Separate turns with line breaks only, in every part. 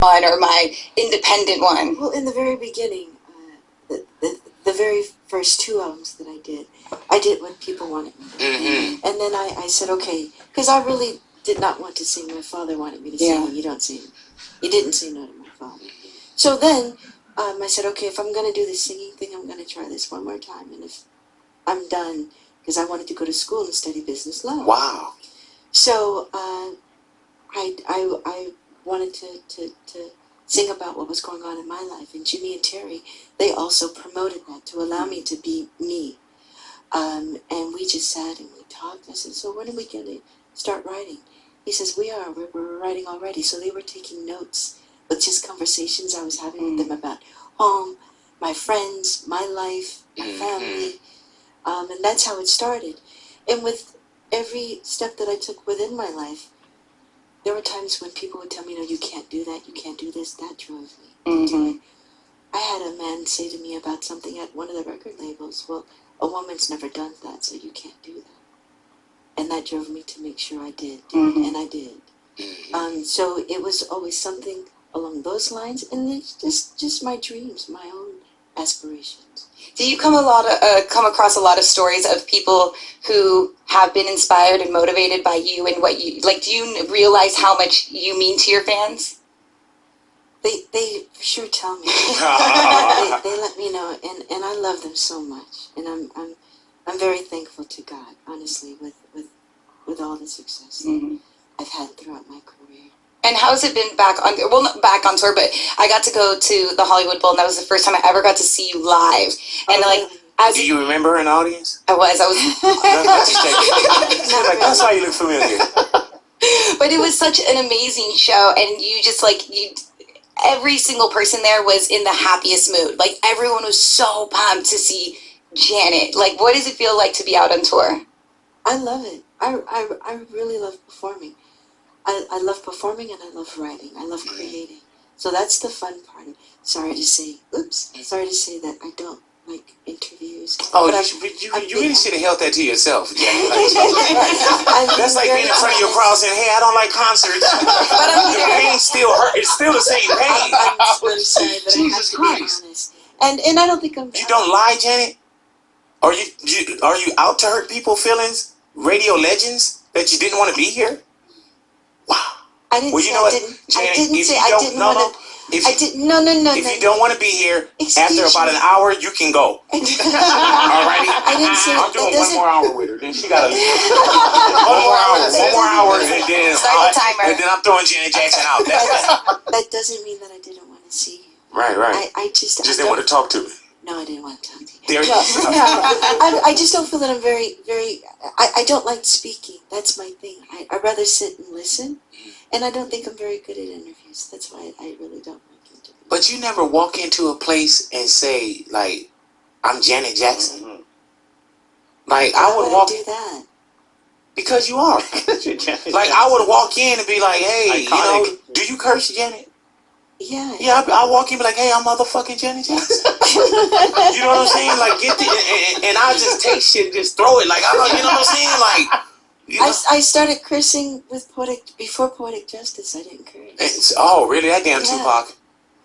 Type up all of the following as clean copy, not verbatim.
one or my independent one?
Well, in the very beginning, the very first 2 albums that I did what people wanted me to do.
Mm-hmm.
And then I said, okay, because I really did not want to sing. My father wanted me to sing, and you didn't say no to my father. So then I said, okay, if I'm going to do this singing thing, I'm going to try this one more time. And if I'm done, because I wanted to go to school and study business law.
Wow.
So I wanted to sing about what was going on in my life. And Jimmy and Terry, they also promoted that to allow me to be me. And we just sat and we talked. I said, so when are we going to start writing? He says, we're writing already. So they were taking notes with just conversations I was having with them about home, my friends, my life, my family. And that's how it started. And with every step that I took within my life, there were times when people would tell me, no, you can't do that, you can't do this. That drove me to do it. I had a man say to me about something at one of the record labels, well, a woman's never done that, so you can't do that. And that drove me to make sure I did, and I did. So it was always something along those lines, and it's just my dreams, my own aspirations.
Do you come across a lot of stories of people who have been inspired and motivated by you and what you like? Do you realize how much you mean to your fans?
They for sure tell me. they let me know, and I love them so much, and I'm very thankful to God, honestly, with all the success that I've had throughout my career.
And how's it been not back on tour, but I got to go to the Hollywood Bowl, and that was the first time I ever got to see you live. And
do you remember an audience?
I was.
That's why you look familiar.
But it was such an amazing show, and you just every single person there was in the happiest mood. Like, everyone was so pumped to see Janet. Like, what does it feel like to be out on tour?
I love it. I really love performing. I love performing, and I love writing. I love creating. So that's the fun part. Sorry to say that I don't like interviews.
Oh, you really should have held that to yourself. That's like being in front of your crowd saying, hey, I don't like concerts. But the pain still hurt. It's still the same pain.
I'm sorry, but
Jesus
I have to be honest. And I don't think I'm...
You don't lie, Janet? Are you out to hurt people's feelings? Radio legends that you didn't want to be here? Wow.
I didn't say I didn't.
Janet,
I didn't say I didn't want to... No.
If you don't want to be here, after about an hour, you can go. Alrighty?
I didn't say
I'm doing 1 more hour with her. Then she got to leave. 1 more hour, and then
start the timer.
And then I'm throwing Janet Jackson out.
That doesn't mean that I didn't want to see you.
Right.
I just
didn't want to talk to me.
No, I didn't want to talk to you.
There you
go. I just don't feel that I'm very... I don't like speaking. That's my thing. I'd rather sit and listen. And I don't think I'm very good at interviews. That's why I really don't like interviews.
But you never walk into a place and say, like, I'm Janet Jackson. Like,
I
would walk...
do that?
Because you are. Like, I would walk in and be like, hey, do you curse, Janet?
Yeah.
Yeah, I walk in and be like, hey, I'm motherfucking Janet Jackson. You know what I'm saying? Like, and I just take shit and just throw it. Like, you know what I'm saying? Like...
I started cursing before Poetic Justice. I didn't curse.
Oh, really? That damn Tupac.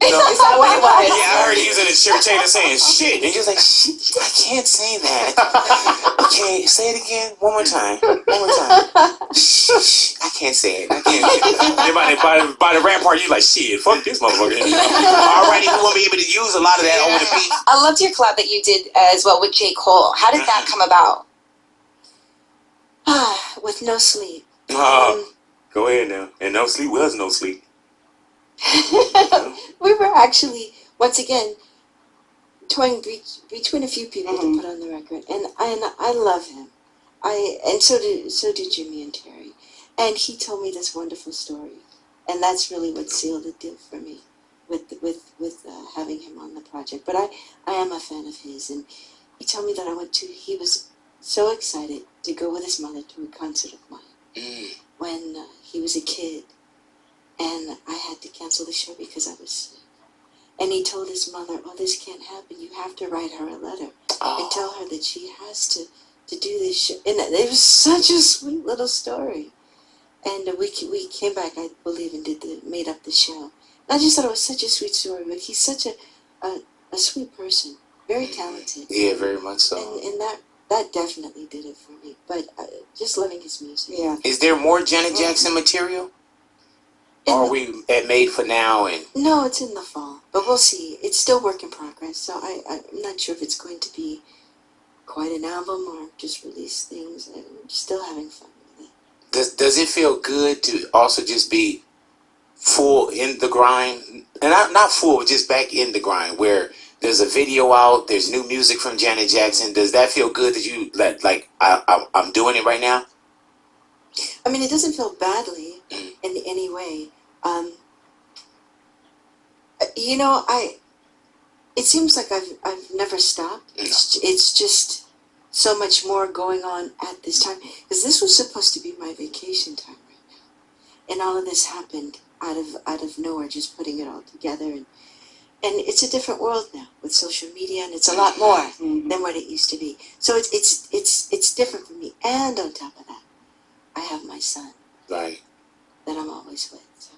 Is that what it was?
Yeah, I heard he was in his shirt tailor saying shit. And he was like, shit, I can't say that. Okay, say it again. One more time. Shh, I can't say it. I can't. By the rap part, you're like, shit, fuck this motherfucker. Alrighty, we won't be able to use a lot of that over the beat.
I loved your collab that you did as well with J. Cole. How did that come about?
With No Sleep.
Go ahead now. And No Sleep was No Sleep.
We were actually, once again, toying between a few people to put on the record. And I love him. And so did Jimmy and Terry. And he told me this wonderful story. And that's really what sealed the deal for me with having him on the project. But I am a fan of his. And he told me that he was so excited to go with his mother to a concert of mine when he was a kid, and I had to cancel the show because I was sick. And he told his mother, oh, this can't happen. You have to write her a letter and tell her that she has to do this show. And it was such a sweet little story. And we came back, I believe, and made up the show. I just thought it was such a sweet story. But he's such a sweet person, very talented.
Yeah, very much so.
And that definitely did it for me. But just loving his music.
Yeah.
Is there more Janet Jackson material? Or are we at Made for Now? And
no, it's in the fall, but we'll see. It's still work in progress, so I'm not sure if it's going to be quite an album or just release things. I'm still having fun with it.
does it feel good to also just be full in the grind? And not full, just back in the grind, where there's a video out, there's new music from Janet Jackson. Does that feel good that you like I'm doing it right now?
I mean, it doesn't feel badly in any way. You know, it seems like I've never stopped. It's just so much more going on at this time, because this was supposed to be my vacation time right now, and all of this happened out of nowhere, just putting it all together, and it's a different world now with social media, and it's a lot more than what it used to be. So it's different for me, and on top of that, I have my son,
Right.
that I'm always with. So.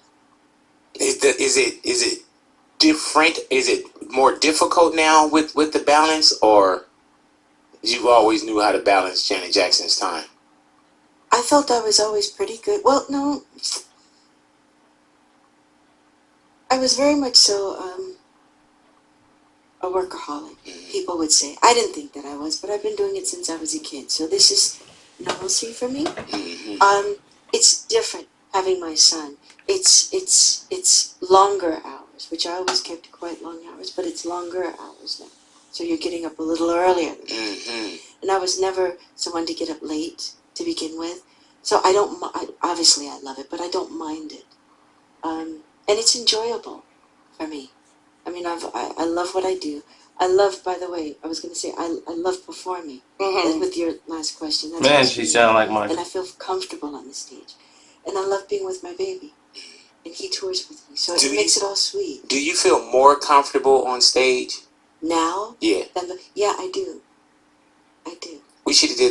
Is it different? Is it more difficult now with the balance, or you always knew how to balance Janet Jackson's time?
I felt I was always pretty good. Well, no, I was very much so a workaholic. People would say. I didn't think that I was, but I've been doing it since I was a kid. So this is normalcy for me. It's different having my son. It's longer hours, which I always kept quite long hours, but it's longer hours now. So you're getting up a little earlier. And I was never someone to get up late to begin with. So obviously I love it, but I don't mind it. And it's enjoyable for me. I mean, I love what I do. I love, by the way, I was going to say, I love performing. With your last question. That's
Man, she sounded like Michael.
And I feel comfortable on the stage. And I love being with my baby. And he tours with me, so it makes it all sweet.
Do you feel more comfortable on stage
now?
Yeah.
Yeah, I do. I do.
We should have did